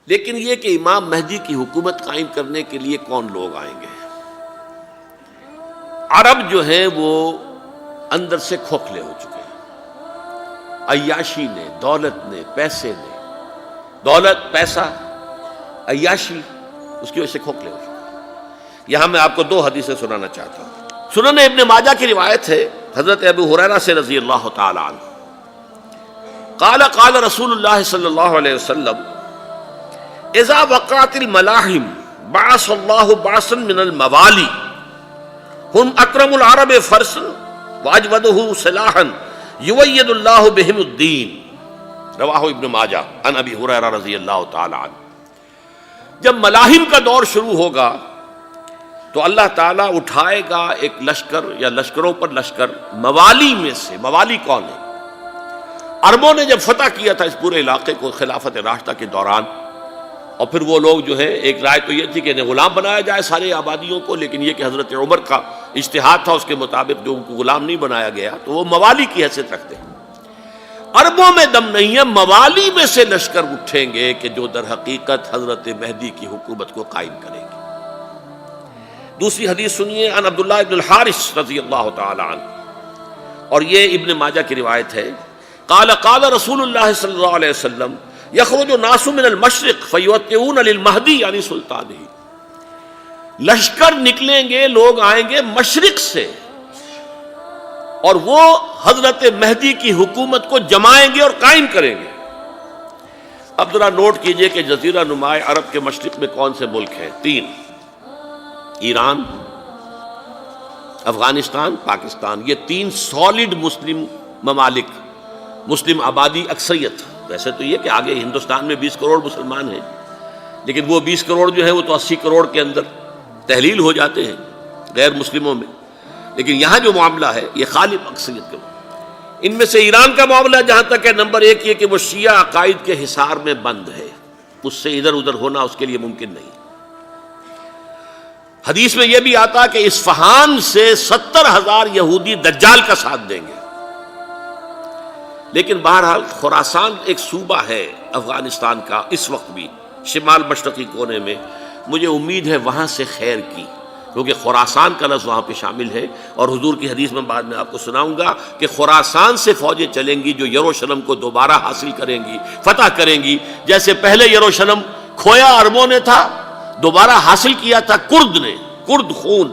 لیکن یہ کہ امام مہدی کی حکومت قائم کرنے کے لیے کون لوگ آئیں گے؟ عرب جو ہیں وہ اندر سے کھوکھلے ہو چکے ہیں، عیاشی نے، دولت نے، پیسے نے، دولت، پیسہ، عیاشی، اس کی وجہ سے کھوکھلے ہو چکے ہیں۔ یہاں میں آپ کو دو حدیثیں سنانا چاہتا ہوں۔ سنن ابن ماجہ کی روایت ہے حضرت ابو ہریرہ سے رضی اللہ تعالی عنہ، قال قال رسول اللہ صلی اللہ علیہ وسلم اذا وقعت الملاحم بعث اللہ بعثا من الموالی ہم اکرم العرب فرسا واجودہ سلاحا یوید اللہ بہم الدین، رواہ ابن ماجہ عن ابی ہریرہ رضی اللہ تعالی عنہ۔ جب ملاحم کا دور شروع ہوگا تو اللہ تعالیٰ اٹھائے گا ایک لشکر یا لشکروں پر لشکر موالی میں سے۔ موالی کون ہے؟ عربوں نے جب فتح کیا تھا اس پورے علاقے کو خلافت راشدہ کے دوران، اور پھر وہ لوگ جو ہے، ایک رائے تو یہ تھی کہ انہیں غلام بنایا جائے سارے آبادیوں کو، لیکن یہ کہ حضرت عمر کا اجتہاد تھا، اس کے مطابق جو ان کو غلام نہیں بنایا گیا تو وہ موالی کی حیثیت رکھتے ہیں۔ عربوں میں دم نہیں ہے، موالی میں سے لشکر اٹھیں گے کہ جو در حقیقت حضرت مہدی کی حکومت کو قائم کریں گے۔ دوسری حدیث سنیے، عن عبداللہ ابن الحارث رضی اللہ تعالی عنہ، اور یہ ابن ماجہ کی روایت ہے، قال قال رسول اللہ صلی اللہ علیہ وسلم یخرج الناس من المشرق فیوطئون للمہدی یعنی سلطانہ، لشکر نکلیں گے، لوگ آئیں گے مشرق سے اور وہ حضرت مہدی کی حکومت کو جمائیں گے اور قائم کریں گے۔ اب ذرا نوٹ کیجئے کہ جزیرہ نماء عرب کے مشرق میں کون سے ملک ہیں؟ تین: ایران، افغانستان، پاکستان۔ یہ تین سالڈ مسلم ممالک، مسلم آبادی اکثریت۔ ویسے تو یہ کہ آگے ہندوستان میں 20 کروڑ مسلمان ہیں، لیکن وہ 20 کروڑ جو ہے وہ تو 80 کروڑ کے اندر تحلیل ہو جاتے ہیں غیر مسلموں میں، لیکن یہاں جو معاملہ ہے یہ غالب اکثریت کا۔ ان میں سے ایران کا معاملہ جہاں تک ہے، نمبر 1 یہ کہ وہ شیعہ عقائد کے حصار میں بند ہے، اس سے ادھر ادھر ہونا اس کے لیے ممکن نہیں۔ حدیث میں یہ بھی آتا کہ اصفہان سے 70,000 یہودی دجال کا ساتھ دیں گے۔ لیکن بہرحال خراسان ایک صوبہ ہے افغانستان کا اس وقت بھی شمال مشرقی کونے میں، مجھے امید ہے وہاں سے خیر کی، کیونکہ خراسان کا لفظ وہاں پہ شامل ہے، اور حضور کی حدیث میں بعد میں آپ کو سناؤں گا کہ خراسان سے فوجیں چلیں گی جو یروشلم کو دوبارہ حاصل کریں گی، فتح کریں گی، جیسے پہلے یروشلم کھویا عربوں نے تھا، دوبارہ حاصل کیا تھا کرد نے، کرد خون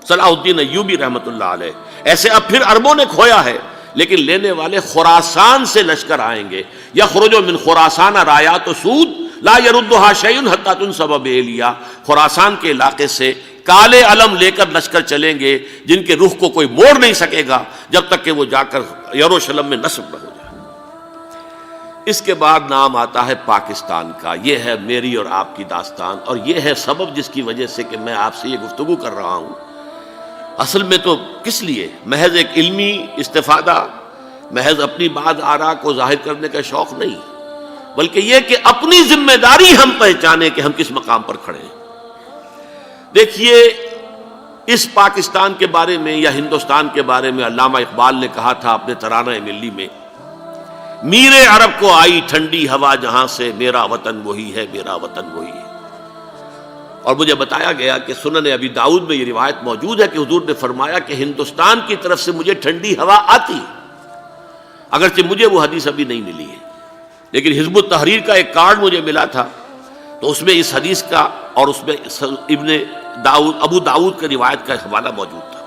صلاح الدین ایوبی رحمۃ اللہ علیہ، ایسے اب پھر عربوں نے کھویا ہے، لیکن لینے والے خراسان سے لشکر آئیں گے۔ یخرج من خراسان رایات سود لا یردھا شیء حتی تنصب بإیلیا، خراسان کے علاقے سے کالے علم لے کر لشکر چلیں گے جن کے رخ کو کوئی موڑ نہیں سکے گا جب تک کہ وہ جا کر یروشلم میں نصب نہ ہو جائے۔ اس کے بعد نام آتا ہے پاکستان کا۔ یہ ہے میری اور آپ کی داستان، اور یہ ہے سبب جس کی وجہ سے کہ میں آپ سے یہ گفتگو کر رہا ہوں۔ اصل میں تو کس لیے؟ محض ایک علمی استفادہ، محض اپنی بات آراء کو ظاہر کرنے کا شوق نہیں، بلکہ یہ کہ اپنی ذمہ داری ہم پہچانیں کہ ہم کس مقام پر کھڑے ہیں۔ دیکھیے، اس پاکستان کے بارے میں یا ہندوستان کے بارے میں علامہ اقبال نے کہا تھا اپنے ترانہ ملی میں، میرے عرب کو آئی ٹھنڈی ہوا جہاں سے، میرا وطن وہی ہے، میرا وطن وہی ہے۔ اور مجھے بتایا گیا کہ سنن ابی داؤد میں یہ روایت موجود ہے کہ حضور نے فرمایا کہ ہندوستان کی طرف سے مجھے ٹھنڈی ہوا آتی ہے، اگرچہ مجھے وہ حدیث ابھی نہیں ملی ہے، لیکن حزب التحریر کا ایک کارڈ مجھے ملا تھا، تو اس میں اس حدیث کا اور اس میں ابو داؤد کا روایت کا حوالہ موجود تھا۔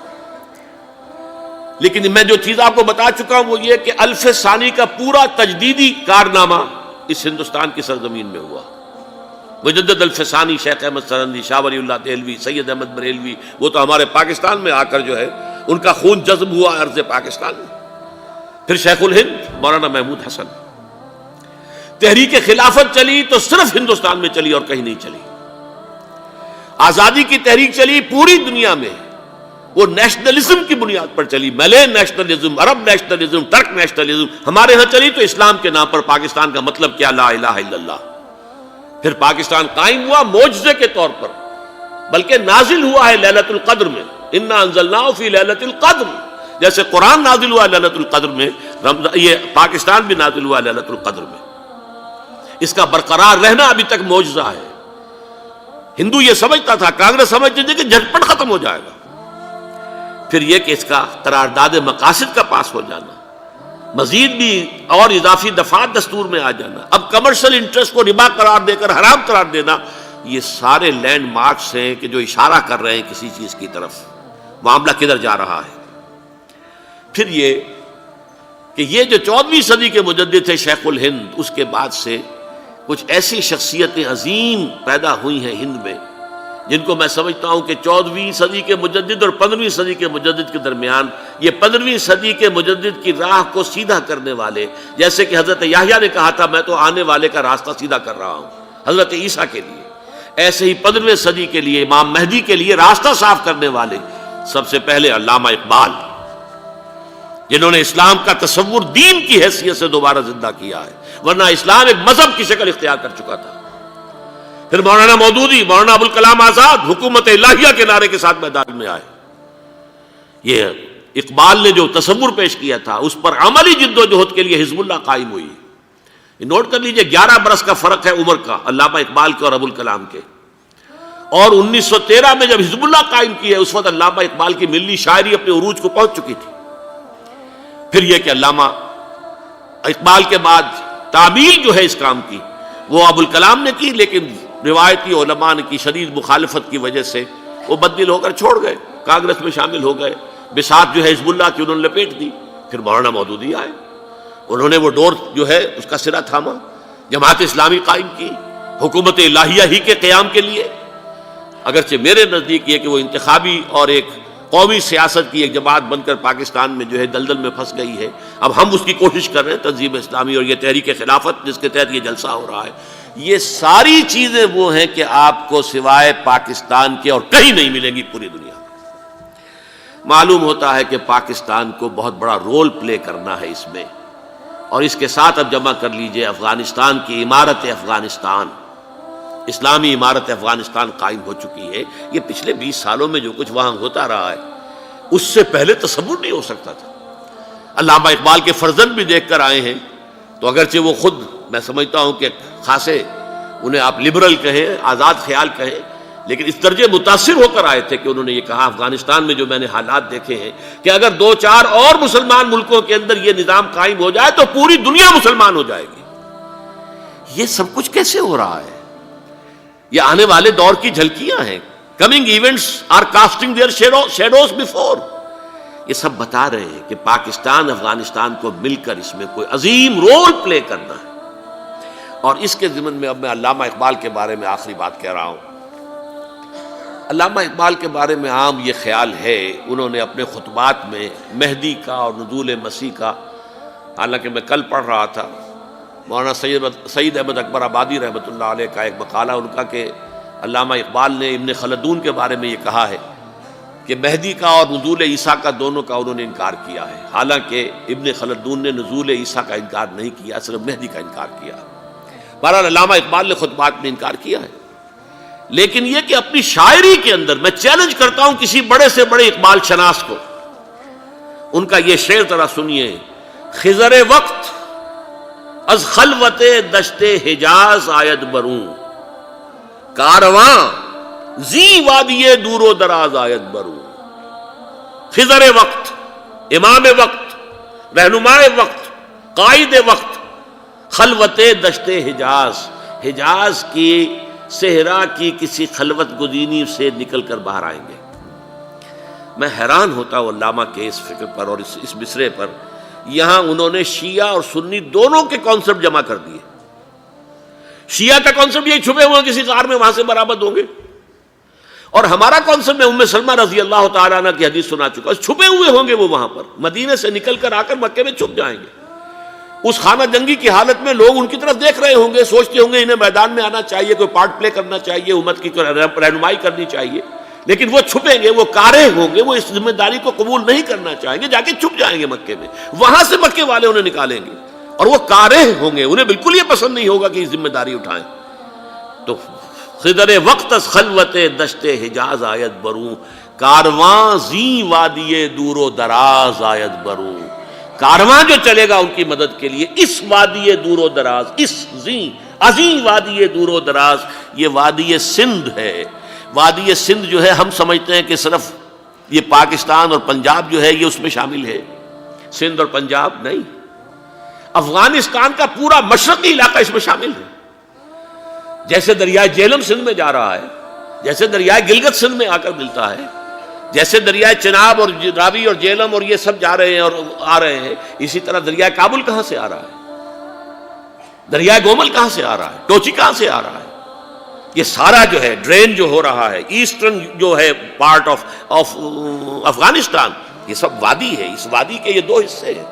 لیکن میں جو چیز آپ کو بتا چکا ہوں وہ یہ کہ الف ثانی کا پورا تجدیدی کارنامہ اس ہندوستان کی سرزمین میں ہوا۔ مجدد الف ثانی شیخ احمد سرندی، شاہ ولی اللہ دہلوی، سید احمد بریلوی، وہ تو ہمارے پاکستان میں آ کر جو ہے ان کا خون جذب ہوا ارض پاکستان میں۔ پھر شیخ الہند مولانا محمود حسن۔ تحریک خلافت چلی تو صرف ہندوستان میں چلی اور کہیں نہیں چلی۔ آزادی کی تحریک چلی پوری دنیا میں، وہ نیشنلزم کی بنیاد پر چلی، ملے نیشنلزم، عرب نیشنلزم، ترک نیشنلزم۔ ہمارے ہاں چلی تو اسلام کے نام پر، پاکستان کا مطلب کیا؟ لا الہ الا اللہ۔ پھر پاکستان قائم ہوا معجزے کے طور پر، بلکہ نازل ہوا ہے لیلۃ القدر میں، انا انزلناہ فی لیلۃ القدر، جیسے قرآن نازل ہوا لیلۃ القدر میں، یہ پاکستان بھی نازل ہوا لیلۃ القدر میں۔ اس کا برقرار رہنا ابھی تک معجزہ ہے۔ ہندو یہ سمجھتا تھا، کانگریس سمجھتی تھی کہ جھٹپٹ ختم ہو جائے گا۔ پھر یہ کہ اس کا قرارداد مقاصد کا پاس ہو جانا، مزید بھی اور اضافی دفعات دستور میں آ جانا، اب کمرشل انٹرسٹ کو ربا قرار دے کر حرام قرار دینا، یہ سارے لینڈ مارکس ہیں کہ جو اشارہ کر رہے ہیں کسی چیز کی طرف، معاملہ کدھر جا رہا ہے۔ پھر یہ کہ یہ جو 14ویں صدی کے مجدد تھے شیخ الہند، اس کے بعد سے کچھ ایسی شخصیتیں عظیم پیدا ہوئی ہیں ہند میں، جن کو میں سمجھتا ہوں کہ 14ویں صدی کے مجدد اور 15ویں صدی کے مجدد کے درمیان، یہ 15ویں صدی کے مجدد کی راہ کو سیدھا کرنے والے، جیسے کہ حضرت یحییٰ نے کہا تھا میں تو آنے والے کا راستہ سیدھا کر رہا ہوں حضرت عیسیٰ کے لیے، ایسے ہی 15ویں صدی کے لیے امام مہدی کے لیے راستہ صاف کرنے والے سب سے پہلے علامہ اقبال، جنہوں نے اسلام کا تصور دین کی حیثیت سے دوبارہ زندہ کیا ہے، ورنہ اسلام ایک مذہب کی شکل اختیار کر چکا تھا۔ پھر مولانا مودودی، مولانا ابوالکلام آزاد حکومت الہیہ کے نعرے کے ساتھ میدان میں آئے۔ یہ اقبال نے جو تصور پیش کیا تھا اس پر عملی جد و جہد کے لیے حزب اللہ قائم ہوئی۔ نوٹ کر لیجئے 11 برس کا فرق ہے عمر کا علامہ اقبال کے اور ابوالکلام کے، اور 1913 میں جب حزب اللہ قائم کی ہے اس وقت علامہ اقبال کی ملی شاعری اپنے عروج کو پہنچ چکی تھی۔ پھر یہ کہ علامہ اقبال کے بعد تعمیل جو ہے اس کام کی وہ ابوالکلام نے کی، لیکن روایتی علماء کی شدید مخالفت کی وجہ سے وہ بددل ہو کر چھوڑ گئے، کانگریس میں شامل ہو گئے، بساط جو ہے حزب اللہ کی انہوں نے لپیٹ دی۔ پھر مولانا مودودی آئے، انہوں نے وہ ڈور جو ہے اس کا سرا تھاما، جماعت اسلامی قائم کی حکومت الہیہ ہی کے قیام کے لیے، اگرچہ میرے نزدیک یہ کہ وہ انتخابی اور ایک قومی سیاست کی ایک جماعت بن کر پاکستان میں جو ہے دلدل میں پھنس گئی ہے۔ اب ہم اس کی کوشش کر رہے ہیں، تنظیم اسلامی اور یہ تحریک خلافت جس کے تحت یہ جلسہ ہو رہا ہے، یہ ساری چیزیں وہ ہیں کہ آپ کو سوائے پاکستان کے اور کہیں نہیں ملیں گی پوری دنیا میں۔ معلوم ہوتا ہے کہ پاکستان کو بہت بڑا رول پلے کرنا ہے اس میں، اور اس کے ساتھ اب جمع کر لیجئے افغانستان کی عمارت افغانستان، اسلامی عمارت افغانستان قائم ہو چکی ہے۔ یہ پچھلے 20 سالوں میں جو کچھ وہاں ہوتا رہا ہے اس سے پہلے تصور نہیں ہو سکتا تھا۔ علامہ اقبال کے فرزند بھی دیکھ کر آئے ہیں، تو اگرچہ وہ خود میں سمجھتا ہوں کہ خاصے انہیں آپ لبرل کہیں، آزاد خیال کہیں، لیکن اس درجے متاثر ہو کر آئے تھے کہ انہوں نے یہ کہا افغانستان میں جو میں نے حالات دیکھے ہیں کہ اگر 2-4 اور مسلمان ملکوں کے اندر یہ نظام قائم ہو جائے تو پوری دنیا مسلمان ہو جائے گی۔ یہ سب کچھ کیسے ہو رہا ہے؟ یہ آنے والے دور کی جھلکیاں ہیں۔ Coming events are casting their shadows before. یہ سب بتا رہے ہیں کہ پاکستان افغانستان کو مل کر اس میں کوئی عظیم رول پلے کرنا ہے۔ اور اس کے ضمن میں اب میں علامہ اقبال کے بارے میں آخری بات کہہ رہا ہوں۔ علامہ اقبال کے بارے میں عام یہ خیال ہے، انہوں نے اپنے خطبات میں مہدی کا اور نزول مسیح کا، حالانکہ میں کل پڑھ رہا تھا مولانا سید احمد اکبر آبادی رحمۃ اللہ علیہ کا ایک مقالہ ان کا کہ علامہ اقبال نے ابن خلدون کے بارے میں یہ کہا ہے کہ مہدی کا اور نزول عیسیٰ کا دونوں کا انہوں نے انکار کیا ہے، حالانکہ ابن خلدون نے نزول عیسیٰ کا انکار نہیں کیا، صرف مہدی کا انکار کیا۔ بہرحال علامہ اقبال نے خطبات میں انکار کیا ہے، لیکن یہ کہ اپنی شاعری کے اندر میں چیلنج کرتا ہوں کسی بڑے سے بڑے اقبال شناس کو، ان کا یہ شعر ذرا سنیے: خضر وقت از خلوت دشت حجاز آید بروں، کارواں زی وادی دور و دراز آید بروں۔ خضر وقت، امام وقت، رہنمائے وقت، قائد وقت، خلوت دشت حجاز، حجاز کی صحرا کی کسی خلوت گزینی سے نکل کر باہر آئیں گے۔ میں حیران ہوتا ہوں علامہ کے اس فکر پر اور اس مصرے پر۔ یہاں انہوں نے شیعہ اور سنی دونوں کے کانسیپٹ جمع کر دیے۔ شیعہ کا کانسیپٹ یہی چھپے ہوئے کسی غار میں وہاں سے برآمد ہوں گے، اور ہمارا کانسیپٹ میں ام سلمہ رضی اللہ تعالیٰ عنہ کی حدیث سنا چکا، چھپے ہوئے ہوں گے وہ وہاں پر، مدینے سے نکل کر آ کر مکے میں چھپ جائیں گے۔ اس خانہ جنگی کی حالت میں لوگ ان کی طرف دیکھ رہے ہوں گے، سوچتے ہوں گے انہیں میدان میں آنا چاہیے، کوئی پارٹ پلے کرنا چاہیے، امت کی رہنمائی کرنی چاہیے، لیکن وہ چھپیں گے، وہ کارے ہوں گے، وہ اس ذمہ داری کو قبول نہیں کرنا چاہیں گے، جا کے چھپ جائیں گے مکے میں، وہاں سے مکے والے انہیں نکالیں گے، اور وہ کارے ہوں گے، انہیں بالکل یہ پسند نہیں ہوگا کہ یہ ذمہ داری اٹھائیں۔ تو خضر وقت از خلوت دشت حجاز آیت بروں، کارواں زی وادی دور و دراز آیت بروں۔ کارواں جو چلے گا ان کی مدد کے لیے اس وادی دور و دراز، اس زی عظیم وادی دور و دراز، یہ وادی سندھ ہے۔ وادی سندھ جو ہے ہم سمجھتے ہیں کہ صرف یہ پاکستان اور پنجاب جو ہے یہ اس میں شامل ہے، سندھ اور پنجاب نہیں، افغانستان کا پورا مشرقی علاقہ اس میں شامل ہے۔ جیسے دریائے جہلم سندھ میں جا رہا ہے، جیسے دریائے گلگت سندھ میں آ کر ملتا ہے، جیسے دریائے چناب اور راوی اور جہلم اور یہ سب جا رہے ہیں اور آ رہے ہیں، اسی طرح دریائے کابل کہاں سے آ رہا ہے، دریائے گومل کہاں سے آ رہا ہے، ٹوچی کہاں سے آ رہا ہے، یہ سارا جو ہے ڈرین جو ہو رہا ہے ایسٹرن جو ہے پارٹ آف افغانستان، یہ سب وادی ہے۔ اس وادی کے یہ دو حصے ہیں،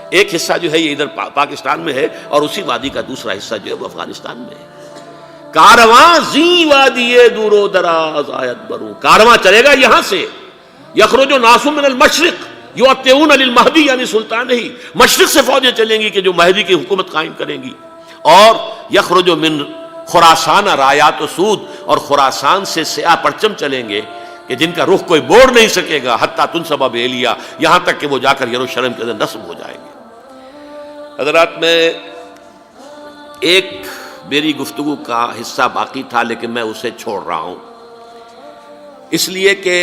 ایک حصہ جو ہے یہ ادھر پاکستان میں ہے اور اسی وادی کا دوسرا حصہ جو ہے وہ افغانستان میں ہے۔ کارواں زی وادی دور و دراز آیت برو، کارواں چلے گا یہاں سے، یخرج ناس من المشرق یؤتون للمہدی، یعنی سلطان ہی مشرق سے فوجیں چلیں گی کہ جو مہدی کی حکومت قائم کریں گی، اور یخرج من خراسان رایات و سود، اور خراسان سے سیاہ پرچم چلیں گے کہ جن کا رخ کوئی موڑ نہیں سکے گا، حتیٰ تنصب بیلیا، یہاں تک کہ وہ جا کر یروشلم کے اندر نصب ہو جائیں گے۔ حضرات، میں ایک میری گفتگو کا حصہ باقی تھا لیکن میں اسے چھوڑ رہا ہوں، اس لیے کہ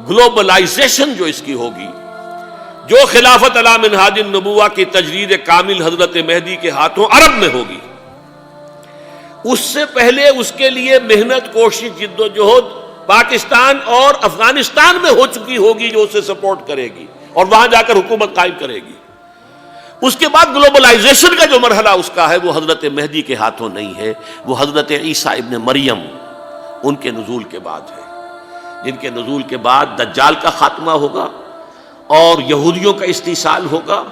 گلوبلائزیشن جو اس کی ہوگی، جو خلافت علی منہاج النبوہ کی تجدید کامل حضرت مہدی کے ہاتھوں عرب میں ہوگی، اس سے پہلے اس کے لیے محنت، کوشش، جد و جہد پاکستان اور افغانستان میں ہو چکی ہوگی جو اسے سپورٹ کرے گی اور وہاں جا کر حکومت قائم کرے گی۔ اس کے بعد گلوبلائزیشن کا جو مرحلہ اس کا ہے وہ حضرت مہدی کے ہاتھوں نہیں ہے، وہ حضرت عیسیٰ ابن مریم ان کے نزول کے بعد ہے، جن کے نزول کے بعد دجال کا خاتمہ ہوگا اور یہودیوں کا استحصال ہوگا،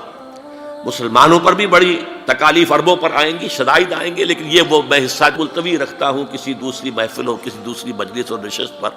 مسلمانوں پر بھی بڑی تکالیف عربوں پر آئیں گی، شدائد آئیں گے، لیکن یہ وہ میں حصہ ملتوی رکھتا ہوں کسی دوسری محفل اور کسی دوسری مجلس اور نشست پر۔